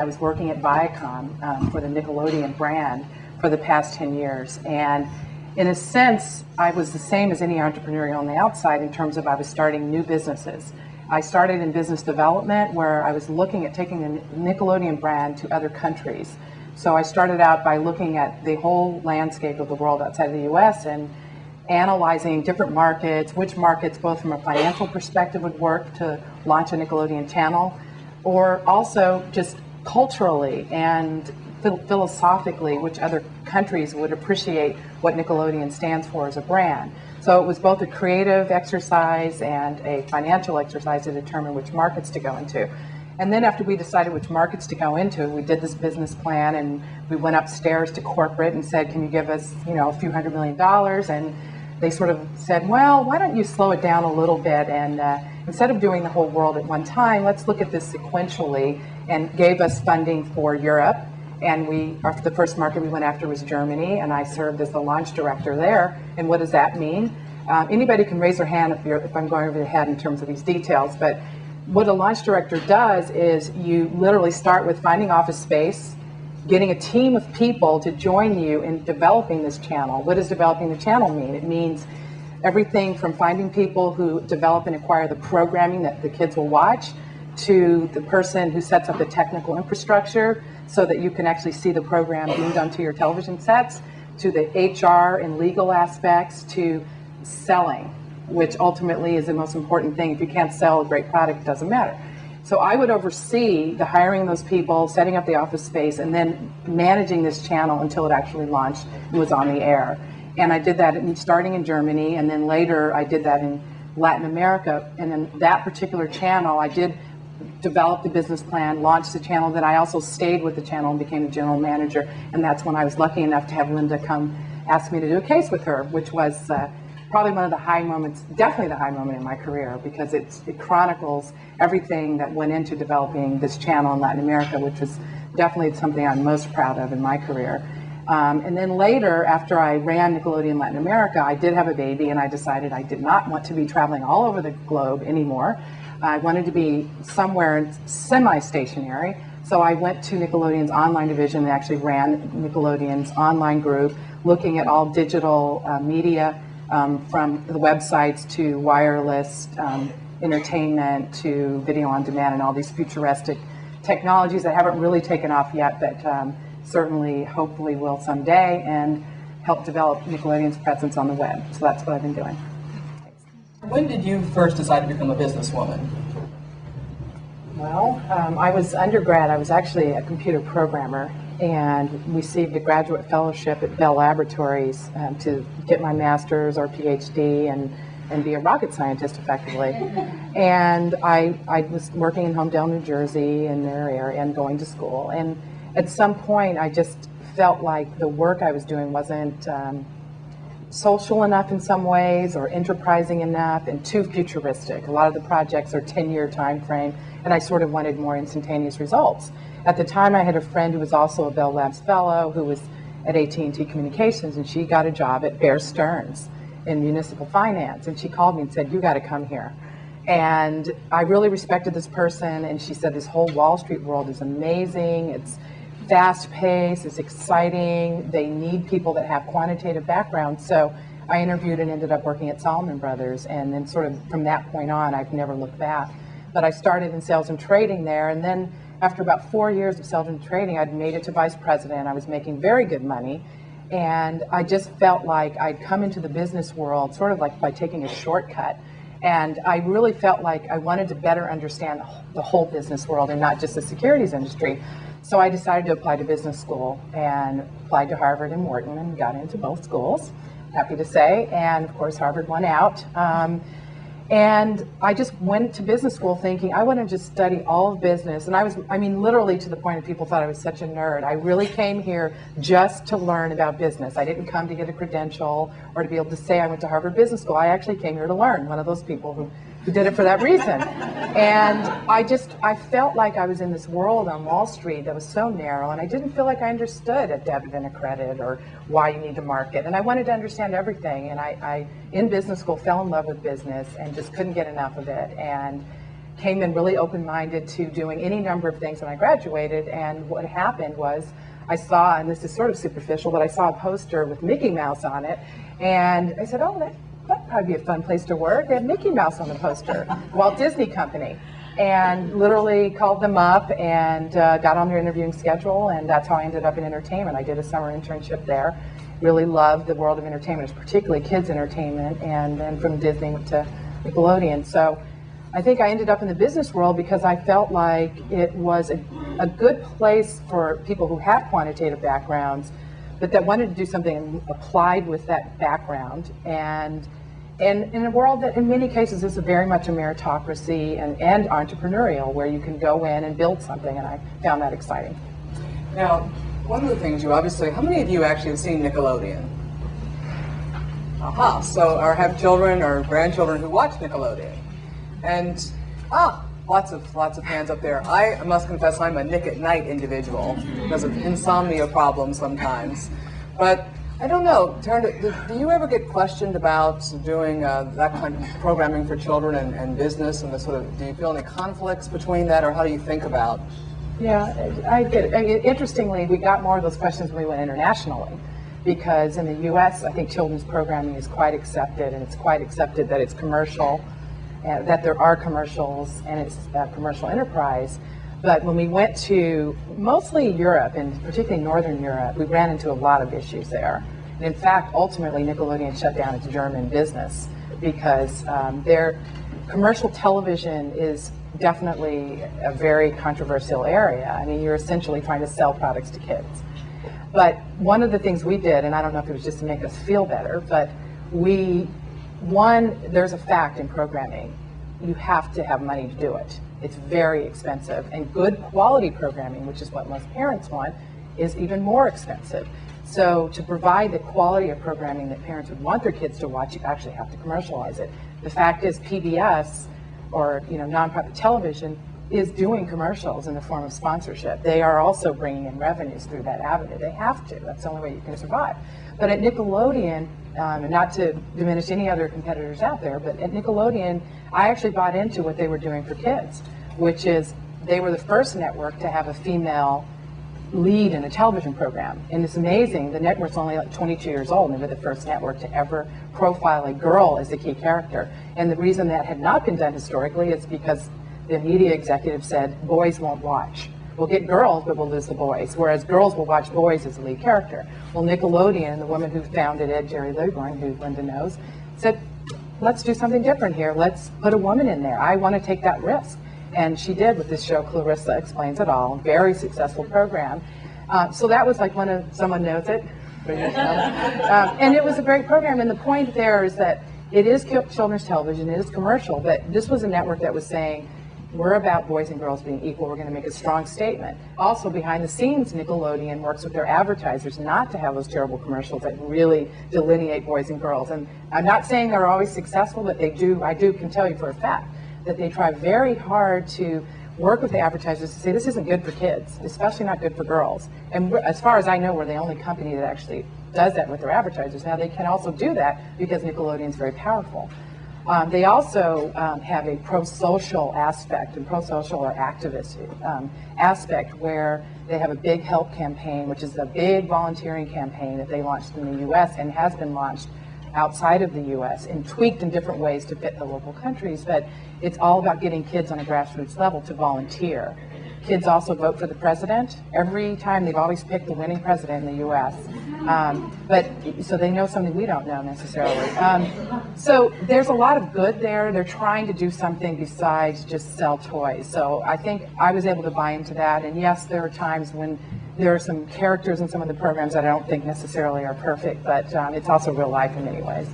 I was working at Viacom for the Nickelodeon brand for the past 10 years. And in a sense, I was the same as any entrepreneur on the outside in terms of I was starting new businesses. I started in business development where I was looking at taking the Nickelodeon brand to other countries. So I started out by looking at the whole landscape of the world outside of the US and analyzing different markets, which markets both from a financial perspective would work to launch a Nickelodeon channel, or also just culturally and philosophically, which other countries would appreciate what Nickelodeon stands for as a brand. So it was both a creative exercise and a financial exercise to determine which markets to go into. And then after we decided which markets to go into, we did this business plan and we went upstairs to corporate and said, can you give us, a few $100 million? And they sort of said, well, why don't you slow it down a little bit and instead of doing the whole world at one time, let's look at this sequentially, and gave us funding for Europe. And the first market we went after was Germany, and I served as the launch director there. And what does that mean? Anybody can raise their hand if I'm going over your head in terms of these details, but what a launch director does is you literally start with finding office space, getting a team of people to join you in developing this channel. What does developing the channel mean? It means everything from finding people who develop and acquire the programming that the kids will watch, to the person who sets up the technical infrastructure so that you can actually see the program beamed onto your television sets, to the HR and legal aspects, to selling, which ultimately is the most important thing. If you can't sell a great product, it doesn't matter. So I would oversee the hiring of those people, setting up the office space, and then managing this channel until it actually launched and was on the air. And I did that starting in Germany, and then later I did that in Latin America. And in that particular channel, I did develop the business plan, launched the channel, then I also stayed with the channel and became the general manager. And that's when I was lucky enough to have Linda come ask me to do a case with her, which was probably one of the high moments, definitely the high moment in my career, because it chronicles everything that went into developing this channel in Latin America, which was definitely something I'm most proud of in my career. And then later, after I ran Nickelodeon Latin America, I did have a baby, and I decided I did not want to be traveling all over the globe anymore. I wanted to be somewhere semi-stationary, so I went to Nickelodeon's online division and actually ran Nickelodeon's online group, looking at all digital media, from the websites to wireless entertainment to video on demand and all these futuristic technologies that haven't really taken off yet, but certainly, hopefully will someday, and help develop Nickelodeon's presence on the web. So that's what I've been doing. When did you first decide to become a businesswoman? Well, I was undergrad. I was actually a computer programmer and received a graduate fellowship at Bell Laboratories to get my master's or PhD and be a rocket scientist effectively. And I was working in Homedale, New Jersey in their area and going to school. And at some point I just felt like the work I was doing wasn't social enough in some ways, or enterprising enough, and too futuristic. A lot of the projects are 10-year time frame, and I sort of wanted more instantaneous results. At the time, I had a friend who was also a Bell Labs fellow who was at AT&T Communications, and she got a job at Bear Stearns in municipal finance, and she called me and said, you got to come here. And I really respected this person, and she said, this whole Wall Street world is amazing. It's fast-paced, it's exciting, they need people that have quantitative backgrounds. So I interviewed and ended up working at Salomon Brothers, and then sort of from that point on, I've never looked back. But I started in sales and trading there, and then after about 4 years of sales and trading, I'd made it to vice president. I was making very good money, and I just felt like I'd come into the business world sort of like by taking a shortcut. And I really felt like I wanted to better understand the whole business world and not just the securities industry. So I decided to apply to business school and applied to Harvard and Wharton and got into both schools, happy to say. And of course, Harvard won out. And I just went to business school thinking I want to just study all of business. And I mean, literally to the point of people thought I was such a nerd. I really came here just to learn about business. I didn't come to get a credential or to be able to say I went to Harvard Business School. I actually came here to learn, one of those people who did it for that reason. And I felt like I was in this world on Wall Street that was so narrow, and I didn't feel like I understood a debit and a credit or why you need to market. And I wanted to understand everything. And I in business school, fell in love with business and just couldn't get enough of it. And came in really open-minded to doing any number of things when I graduated, and what happened was I saw, and this is sort of superficial, but I saw a poster with Mickey Mouse on it, and I said, oh, that'd probably be a fun place to work. They have Mickey Mouse on the poster, Walt Disney Company. And literally called them up and got on their interviewing schedule, and that's how I ended up in entertainment. I did a summer internship there. Really loved the world of entertainment, particularly kids entertainment, and then from Disney went to Nickelodeon. So I think I ended up in the business world because I felt like it was a good place for people who have quantitative backgrounds, but that wanted to do something applied with that background, and in a world that in many cases is very much a meritocracy and entrepreneurial, where you can go in and build something, and I found that exciting. Now, one of the things you obviously, how many of you actually have seen Nickelodeon? Aha, so or have children or grandchildren who watch Nickelodeon. And, lots of hands up there. I must confess I'm a Nick at Night individual because of insomnia problems sometimes. But I don't know, do you ever get questioned about doing that kind of programming for children and business, and the sort of, do you feel any conflicts between that, or how do you think about? Yeah, I get it. I mean, interestingly, we got more of those questions when we went internationally, because in the US, I think children's programming is quite accepted, and it's quite accepted that it's commercial, that there are commercials, and it's a commercial enterprise. But when we went to mostly Europe, and particularly Northern Europe, we ran into a lot of issues there. And in fact, ultimately, Nickelodeon shut down its German business because their commercial television is definitely a very controversial area. I mean, you're essentially trying to sell products to kids. But one of the things we did, and I don't know if it was just to make us feel better, but there's a fact in programming. You have to have money to do it. It's very expensive, and good quality programming, which is what most parents want, is even more expensive. So to provide the quality of programming that parents would want their kids to watch, you actually have to commercialize it. The fact is PBS, or nonprofit television, is doing commercials in the form of sponsorship. They are also bringing in revenues through that avenue. They have to. That's the only way you can survive. But at Nickelodeon, and not to diminish any other competitors out there, but at Nickelodeon, I actually bought into what they were doing for kids, which is they were the first network to have a female lead in a television program. And it's amazing, the network's only like 22 years old, and they were the first network to ever profile a girl as a key character. And the reason that had not been done historically is because the media executive said, boys won't watch. We'll get girls, but we'll lose the boys. Whereas girls will watch boys as the lead character. Well, Nickelodeon, the woman who founded it, Jerry Lebrun, who Linda knows, said, let's do something different here. Let's put a woman in there. I want to take that risk. And she did with this show, Clarissa Explains It All, very successful program. So that was like someone knows it. And it was a great program. And the point there is that it is children's television, it is commercial, but this was a network that was saying, we're about boys and girls being equal. We're going to make a strong statement. Also, behind the scenes, Nickelodeon works with their advertisers not to have those terrible commercials that really delineate boys and girls. And I'm not saying they're always successful, but they do. I can tell you for a fact that they try very hard to work with the advertisers to say this isn't good for kids, especially not good for girls. And as far as I know, we're the only company that actually does that with their advertisers. Now, they can also do that because Nickelodeon is very powerful. They also have a pro-social aspect, and pro-social or activist aspect, where they have a big help campaign, which is a big volunteering campaign that they launched in the U.S. and has been launched outside of the U.S. and tweaked in different ways to fit the local countries. But it's all about getting kids on a grassroots level to volunteer. Kids also vote for the president. Every time they've always picked the winning president in the U.S. So they know something we don't know necessarily. So there's a lot of good there. They're trying to do something besides just sell toys. So I think I was able to buy into that. And yes, there are times when there are some characters in some of the programs that I don't think necessarily are perfect, but it's also real life in many ways.